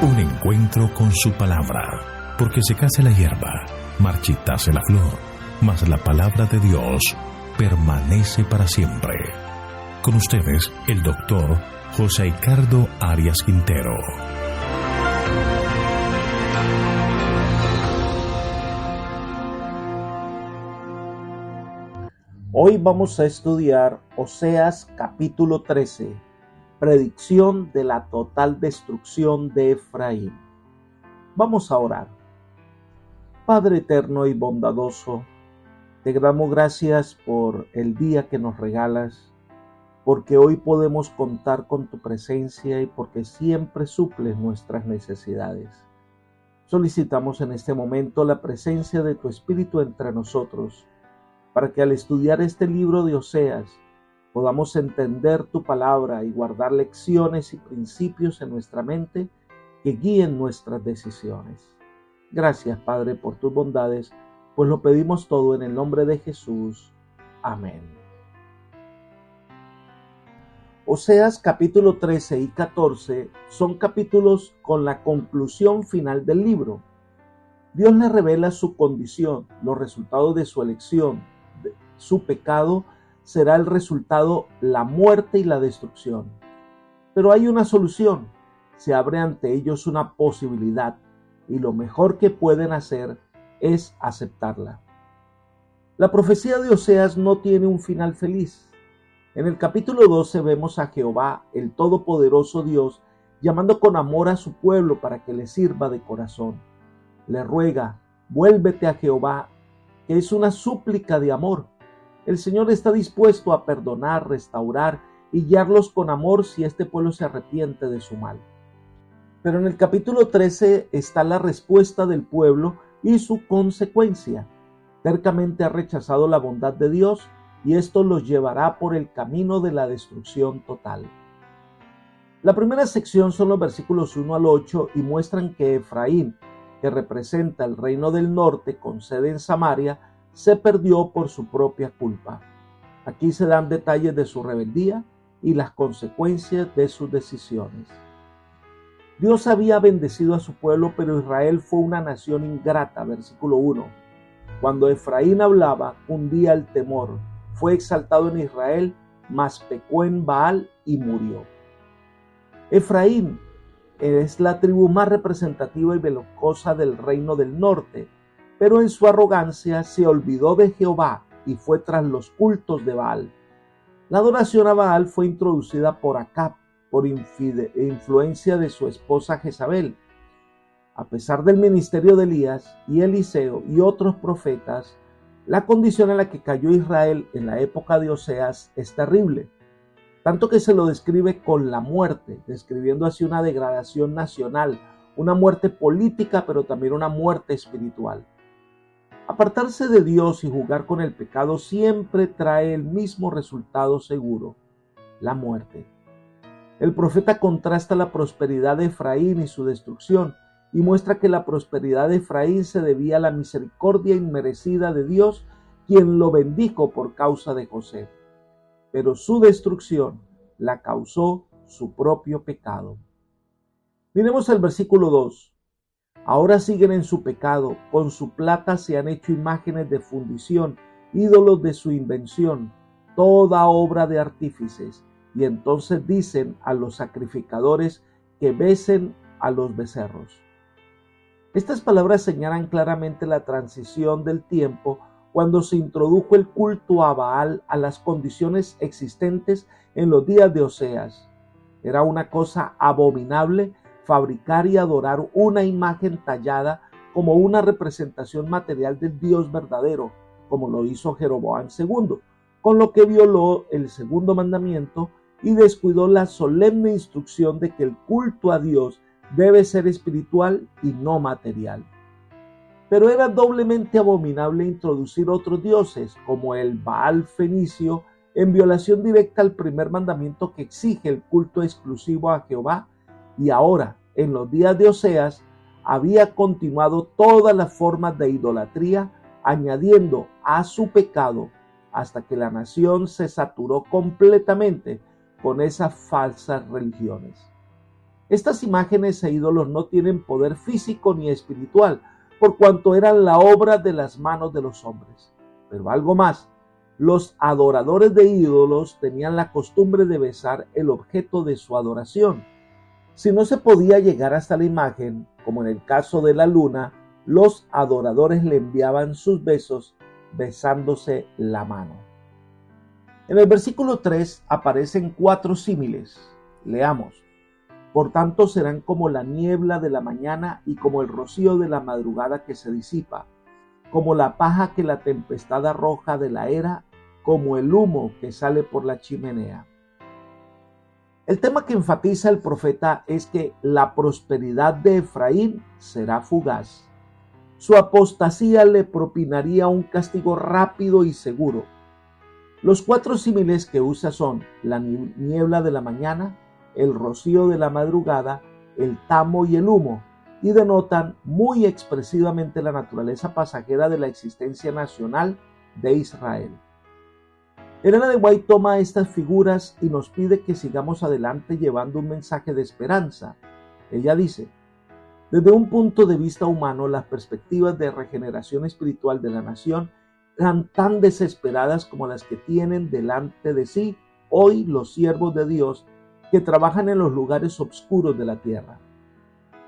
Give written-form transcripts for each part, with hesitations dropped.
Un encuentro con su palabra, porque secase la hierba, marchitase la flor, mas la palabra de Dios permanece para siempre. Con ustedes, el doctor José Ricardo Arias Quintero. Hoy vamos a estudiar Oseas capítulo 13, predicción de la total destrucción de Efraín. Vamos a orar. Padre eterno y bondadoso, te damos gracias por el día que nos regalas, porque hoy podemos contar con tu presencia y porque siempre suples nuestras necesidades. Solicitamos en este momento la presencia de tu Espíritu entre nosotros, para que al estudiar este libro de Oseas podamos entender tu palabra y guardar lecciones y principios en nuestra mente que guíen nuestras decisiones. Gracias, Padre, por tus bondades, pues lo pedimos todo en el nombre de Jesús. Amén. Oseas capítulo 13 y 14 son capítulos con la conclusión final del libro. Dios le revela su condición, los resultados de su elección. Su pecado será el resultado, la muerte y la destrucción. Pero hay una solución. Se abre ante ellos una posibilidad y lo mejor que pueden hacer es aceptarla. La profecía de Oseas no tiene un final feliz. En el capítulo 12 vemos a Jehová, el todopoderoso Dios, llamando con amor a su pueblo para que le sirva de corazón. Le ruega, vuélvete a Jehová, que es una súplica de amor. El Señor está dispuesto a perdonar, restaurar y guiarlos con amor si este pueblo se arrepiente de su mal. Pero en el capítulo 13 está la respuesta del pueblo y su consecuencia. Tercamente ha rechazado la bondad de Dios y esto los llevará por el camino de la destrucción total. La primera sección son los versículos 1 al 8 y muestran que Efraín, que representa el reino del norte con sede en Samaria, se perdió por su propia culpa. Aquí se dan detalles de su rebeldía y las consecuencias de sus decisiones. Dios había bendecido a su pueblo, pero Israel fue una nación ingrata, versículo 1. Cuando Efraín hablaba, hundía el temor. Fue exaltado en Israel, mas pecó en Baal y murió. Efraín es la tribu más representativa y belicosa del reino del norte, pero en su arrogancia se olvidó de Jehová y fue tras los cultos de Baal. La adoración a Baal fue introducida por Acab, por influencia de su esposa Jezabel. A pesar del ministerio de Elías y Eliseo y otros profetas, la condición en la que cayó Israel en la época de Oseas es terrible, tanto que se lo describe con la muerte, describiendo así una degradación nacional, una muerte política, pero también una muerte espiritual. Apartarse de Dios y jugar con el pecado siempre trae el mismo resultado seguro, la muerte. El profeta contrasta la prosperidad de Efraín y su destrucción y muestra que la prosperidad de Efraín se debía a la misericordia inmerecida de Dios, quien lo bendijo por causa de José. Pero su destrucción la causó su propio pecado. Miremos el versículo 2. Ahora siguen en su pecado, con su plata se han hecho imágenes de fundición, ídolos de su invención, toda obra de artífices, y entonces dicen a los sacrificadores que besen a los becerros. Estas palabras señalan claramente la transición del tiempo cuando se introdujo el culto a Baal a las condiciones existentes en los días de Oseas. Era una cosa abominable fabricar y adorar una imagen tallada como una representación material del Dios verdadero, como lo hizo Jeroboam II, con lo que violó el segundo mandamiento y descuidó la solemne instrucción de que el culto a Dios debe ser espiritual y no material. Pero era doblemente abominable introducir otros dioses, como el Baal fenicio, en violación directa al primer mandamiento que exige el culto exclusivo a Jehová, y ahora, en los días de Oseas, había continuado todas las formas de idolatría, añadiendo a su pecado hasta que la nación se saturó completamente con esas falsas religiones. Estas imágenes e ídolos no tienen poder físico ni espiritual, por cuanto eran la obra de las manos de los hombres. Pero algo más, los adoradores de ídolos tenían la costumbre de besar el objeto de su adoración. Si no se podía llegar hasta la imagen, como en el caso de la luna, los adoradores le enviaban sus besos besándose la mano. En el versículo 3 aparecen 4 símiles. Leamos. Por tanto serán como la niebla de la mañana y como el rocío de la madrugada que se disipa, como la paja que la tempestad arroja de la era, como el humo que sale por la chimenea. El tema que enfatiza el profeta es que la prosperidad de Efraín será fugaz. Su apostasía le propinaría un castigo rápido y seguro. Los 4 símiles que usa son la niebla de la mañana, el rocío de la madrugada, el tamo y el humo, y denotan muy expresivamente la naturaleza pasajera de la existencia nacional de Israel. Elena de White toma estas figuras y nos pide que sigamos adelante llevando un mensaje de esperanza. Ella dice, desde un punto de vista humano, las perspectivas de regeneración espiritual de la nación eran tan desesperadas como las que tienen delante de sí hoy los siervos de Dios que trabajan en los lugares oscuros de la tierra.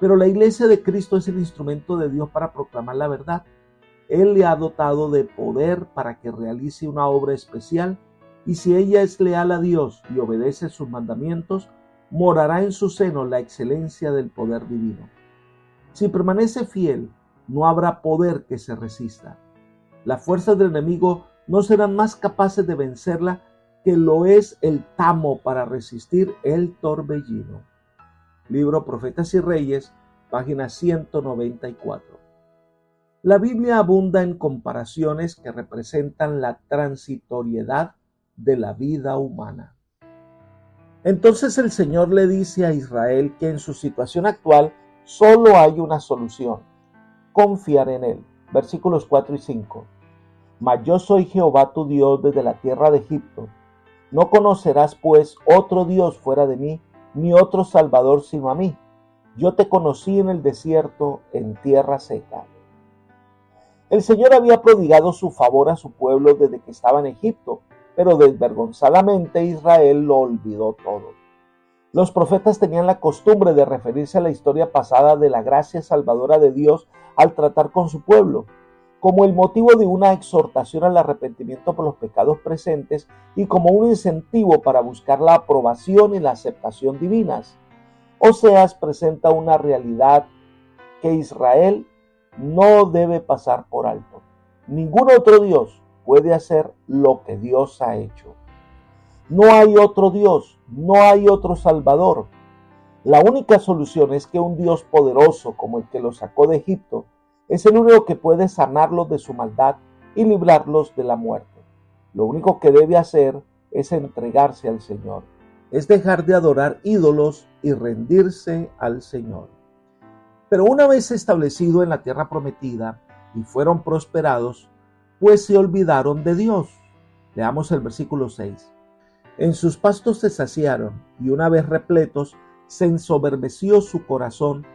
Pero la Iglesia de Cristo es el instrumento de Dios para proclamar la verdad. Él le ha dotado de poder para que realice una obra especial, y si ella es leal a Dios y obedece sus mandamientos, morará en su seno la excelencia del poder divino. Si permanece fiel, no habrá poder que se resista. Las fuerzas del enemigo no serán más capaces de vencerla que lo es el tamo para resistir el torbellino. Libro Profetas y Reyes, página 194. La Biblia abunda en comparaciones que representan la transitoriedad de la vida humana. Entonces el Señor le dice a Israel que en su situación actual solo hay una solución: confiar en Él. Versículos 4 y 5. Mas yo soy Jehová tu Dios desde la tierra de Egipto. No conocerás pues otro Dios fuera de mí, ni otro Salvador sino a mí. Yo te conocí en el desierto, en tierra seca. El Señor había prodigado su favor a su pueblo desde que estaba en Egipto, pero desvergonzadamente Israel lo olvidó todo. Los profetas tenían la costumbre de referirse a la historia pasada de la gracia salvadora de Dios al tratar con su pueblo, como el motivo de una exhortación al arrepentimiento por los pecados presentes y como un incentivo para buscar la aprobación y la aceptación divinas. Oseas presenta una realidad que Israel no debe pasar por alto. Ningún otro Dios puede hacer lo que Dios ha hecho. No hay otro Dios, no hay otro Salvador. La única solución es que un Dios poderoso como el que los sacó de Egipto es el único que puede sanarlos de su maldad y librarlos de la muerte. Lo único que debe hacer es entregarse al Señor, es dejar de adorar ídolos y rendirse al Señor. Pero una vez establecido en la tierra prometida y fueron prosperados, pues se olvidaron de Dios. Leamos el versículo 6. En sus pastos se saciaron, y una vez repletos, se ensoberbeció su corazón.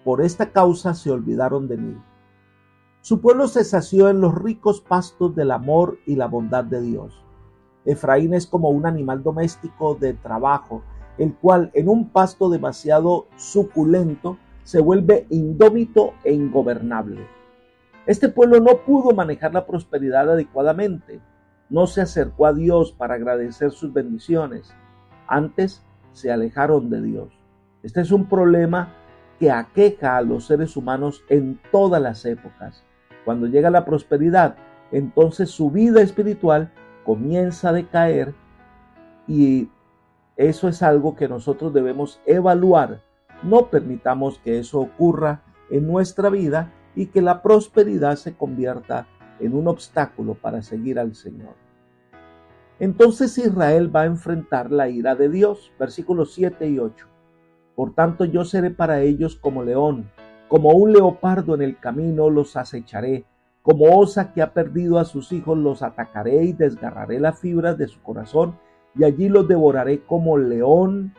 Por esta causa se olvidaron de mí. Su pueblo se sació en los ricos pastos del amor y la bondad de Dios. Efraín es como un animal doméstico de trabajo, el cual en un pasto demasiado suculento se vuelve indómito e ingobernable. Este pueblo no pudo manejar la prosperidad adecuadamente. No se acercó a Dios para agradecer sus bendiciones. Antes se alejaron de Dios. Este es un problema que aqueja a los seres humanos en todas las épocas. Cuando llega la prosperidad, entonces su vida espiritual comienza a decaer, y eso es algo que nosotros debemos evaluar. No permitamos que eso ocurra en nuestra vida y que la prosperidad se convierta en un obstáculo para seguir al Señor. Entonces Israel va a enfrentar la ira de Dios, versículos 7 y 8. Por tanto yo seré para ellos como león, como un leopardo en el camino los acecharé, como osa que ha perdido a sus hijos los atacaré y desgarraré las fibras de su corazón, y allí los devoraré como león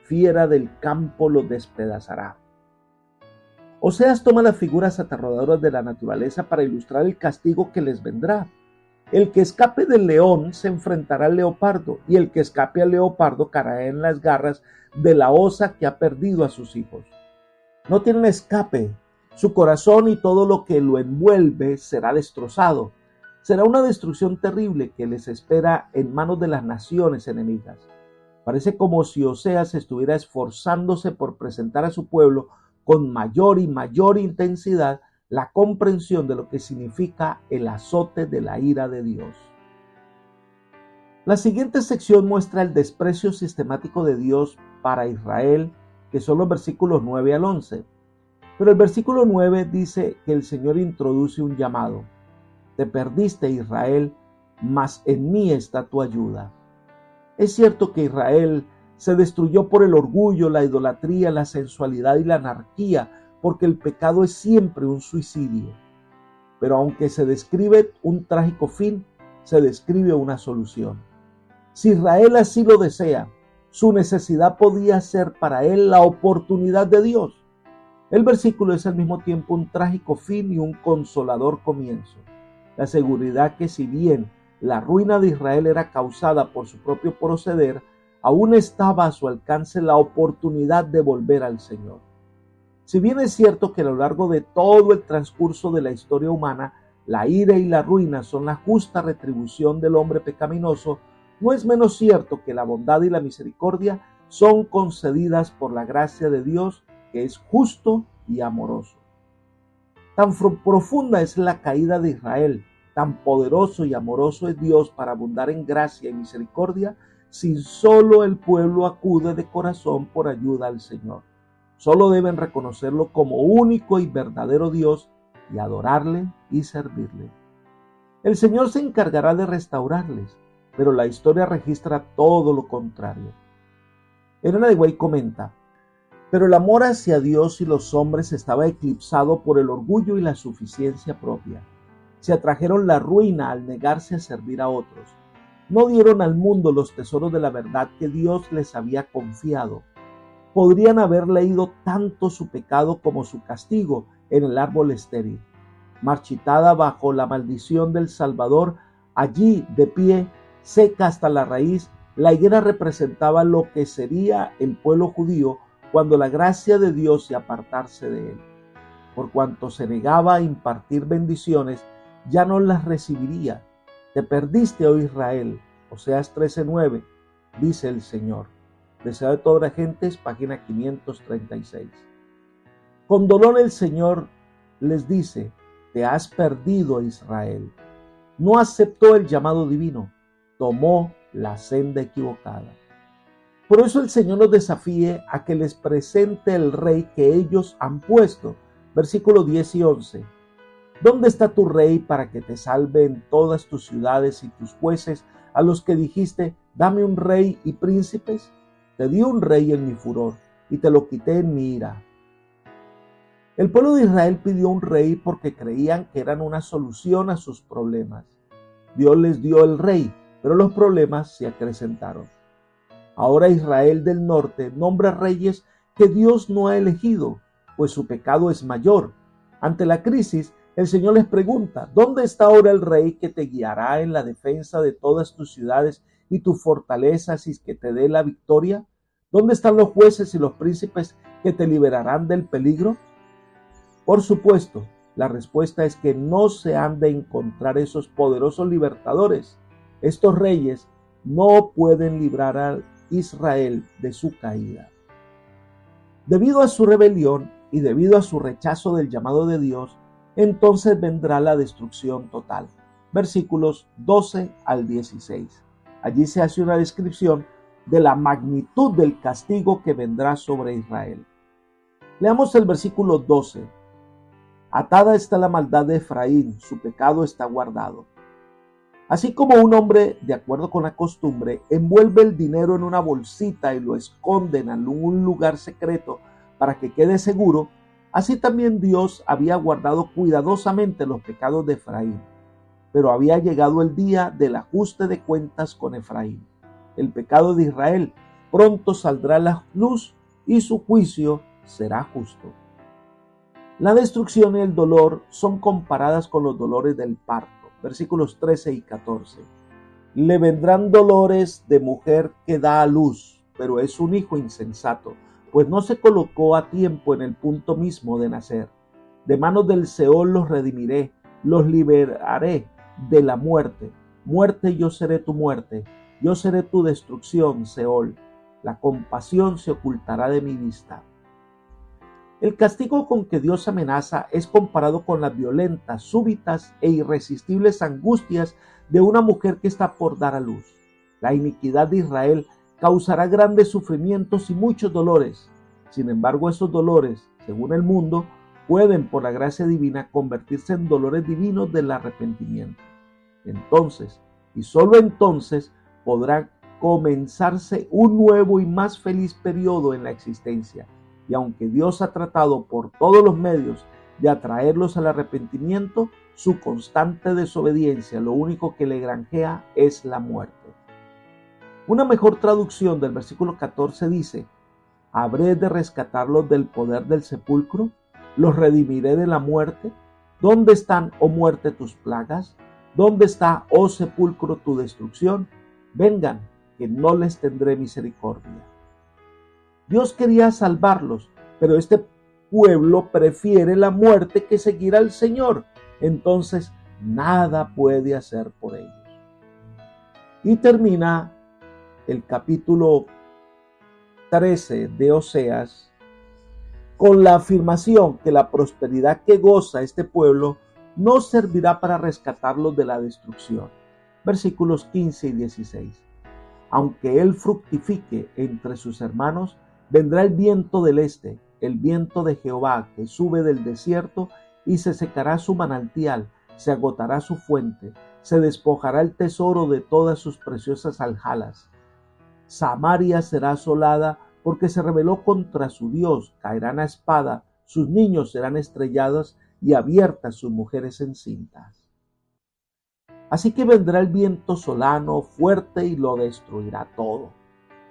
fiera del campo los despedazará. Oseas toma las figuras aterradoras de la naturaleza para ilustrar el castigo que les vendrá. El que escape del león se enfrentará al leopardo, y el que escape al leopardo caerá en las garras de la osa que ha perdido a sus hijos. No tienen escape. Su corazón y todo lo que lo envuelve será destrozado. Será una destrucción terrible que les espera en manos de las naciones enemigas. Parece como si Oseas estuviera esforzándose por presentar a su pueblo con mayor y mayor intensidad la comprensión de lo que significa el azote de la ira de Dios. La siguiente sección muestra el desprecio sistemático de Dios para Israel, que son los versículos 9 al 11. Pero el versículo 9 dice que el Señor introduce un llamado. Te perdiste, Israel, mas en mí está tu ayuda. Es cierto que Israel se destruyó por el orgullo, la idolatría, la sensualidad y la anarquía, porque el pecado es siempre un suicidio. Pero aunque se describe un trágico fin, se describe una solución. Si Israel así lo desea, su necesidad podía ser para él la oportunidad de Dios. El versículo es al mismo tiempo un trágico fin y un consolador comienzo. La seguridad que si bien la ruina de Israel era causada por su propio proceder, aún estaba a su alcance la oportunidad de volver al Señor. Si bien es cierto que a lo largo de todo el transcurso de la historia humana, la ira y la ruina son la justa retribución del hombre pecaminoso, no es menos cierto que la bondad y la misericordia son concedidas por la gracia de Dios, que es justo y amoroso. Tan profunda es la caída de Israel, tan poderoso y amoroso es Dios para abundar en gracia y misericordia, si solo el pueblo acude de corazón por ayuda al Señor. Solo deben reconocerlo como único y verdadero Dios y adorarle y servirle. El Señor se encargará de restaurarles, pero la historia registra todo lo contrario. Elena de White comenta, pero el amor hacia Dios y los hombres estaba eclipsado por el orgullo y la suficiencia propia. Se atrajeron la ruina al negarse a servir a otros. No dieron al mundo los tesoros de la verdad que Dios les había confiado. Podrían haber leído tanto su pecado como su castigo en el árbol estéril. Marchitada bajo la maldición del Salvador, allí de pie, seca hasta la raíz, la higuera representaba lo que sería el pueblo judío cuando la gracia de Dios se apartarse de él. Por cuanto se negaba a impartir bendiciones, ya no las recibiría. Te perdiste, oh Israel. Oseas 13:9, dice el Señor. Deseo de toda la gente, página 536. Con dolor el Señor les dice, te has perdido, Israel. No aceptó el llamado divino, tomó la senda equivocada. Por eso el Señor nos desafía a que les presente el rey que ellos han puesto. Versículos 10 y 11. ¿Dónde está tu rey para que te salve en todas tus ciudades y tus jueces, a los que dijiste, dame un rey y príncipes? Te di un rey en mi furor y te lo quité en mi ira. El pueblo de Israel pidió un rey porque creían que eran una solución a sus problemas. Dios les dio el rey, pero los problemas se acrecentaron. Ahora Israel del norte nombra reyes que Dios no ha elegido, pues su pecado es mayor. Ante la crisis, el Señor les pregunta, ¿dónde está ahora el rey que te guiará en la defensa de todas tus ciudades y tus fortalezas y que te dé la victoria? ¿Dónde están los jueces y los príncipes que te liberarán del peligro? Por supuesto, la respuesta es que no se han de encontrar esos poderosos libertadores. Estos reyes no pueden librar a Israel de su caída. Debido a su rebelión y debido a su rechazo del llamado de Dios, entonces vendrá la destrucción total. Versículos 12 al 16. Allí se hace una descripción de la magnitud del castigo que vendrá sobre Israel. Leamos el versículo 12. Atada está la maldad de Efraín, su pecado está guardado. Así como un hombre, de acuerdo con la costumbre, envuelve el dinero en una bolsita y lo esconde en algún lugar secreto para que quede seguro, así también Dios había guardado cuidadosamente los pecados de Efraín. Pero había llegado el día del ajuste de cuentas con Efraín. El pecado de Israel pronto saldrá la luz y su juicio será justo. La destrucción y el dolor son comparadas con los dolores del parto. Versículos 13 y 14. Le vendrán dolores de mujer que da a luz, pero es un hijo insensato, pues no se colocó a tiempo en el punto mismo de nacer. De manos del Seol los redimiré, los liberaré de la muerte. Muerte, yo seré tu muerte, yo seré tu destrucción, Seol. La compasión se ocultará de mi vista. El castigo con que Dios amenaza es comparado con las violentas, súbitas e irresistibles angustias de una mujer que está por dar a luz. La iniquidad de Israel causará grandes sufrimientos y muchos dolores. Sin embargo, esos dolores, según el mundo, pueden, por la gracia divina, convertirse en dolores divinos del arrepentimiento. Entonces, y solo entonces, podrá comenzarse un nuevo y más feliz periodo en la existencia. Y aunque Dios ha tratado por todos los medios de atraerlos al arrepentimiento, su constante desobediencia lo único que le granjea es la muerte. Una mejor traducción del versículo 14 dice: ¿habré de rescatarlos del poder del sepulcro? ¿Los redimiré de la muerte? ¿Dónde están, oh muerte, tus plagas? ¿Dónde está, oh sepulcro, tu destrucción? Vengan, que no les tendré misericordia. Dios quería salvarlos, pero este pueblo prefiere la muerte que seguir al Señor. Entonces, nada puede hacer por ellos. Y termina el capítulo 13 de Oseas con la afirmación que la prosperidad que goza este pueblo no servirá para rescatarlos de la destrucción. Versículos 15 y 16. Aunque él fructifique entre sus hermanos, vendrá el viento del este, el viento de Jehová que sube del desierto, y se secará su manantial, se agotará su fuente, se despojará el tesoro de todas sus preciosas alhajas. Samaria será asolada porque se rebeló contra su Dios, caerán a espada, sus niños serán estrellados y abiertas sus mujeres encintas. Así que vendrá el viento solano, fuerte, y lo destruirá todo.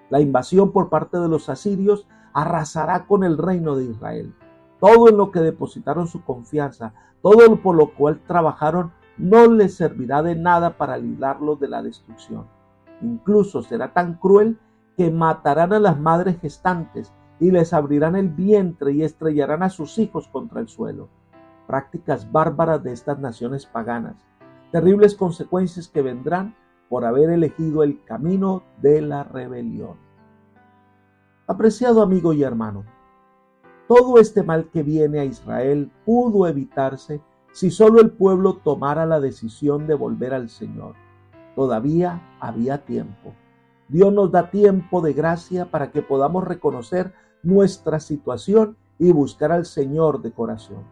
La invasión por parte de los asirios arrasará con el reino de Israel. Todo en lo que depositaron su confianza, todo por lo cual trabajaron, no les servirá de nada para librarlos de la destrucción. Incluso será tan cruel que matarán a las madres gestantes y les abrirán el vientre y estrellarán a sus hijos contra el suelo. Prácticas bárbaras de estas naciones paganas. Terribles consecuencias que vendrán por haber elegido el camino de la rebelión. Apreciado amigo y hermano, todo este mal que viene a Israel pudo evitarse si solo el pueblo tomara la decisión de volver al Señor. Todavía había tiempo. Dios nos da tiempo de gracia para que podamos reconocer nuestra situación y buscar al Señor de corazón.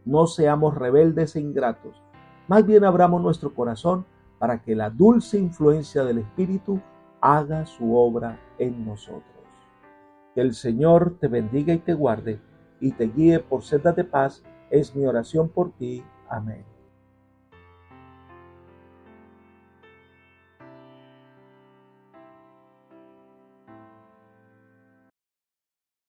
No seamos rebeldes e ingratos, más bien abramos nuestro corazón para que la dulce influencia del Espíritu haga su obra en nosotros. Que el Señor te bendiga y te guarde, y te guíe por sendas de paz, es mi oración por ti. Amén.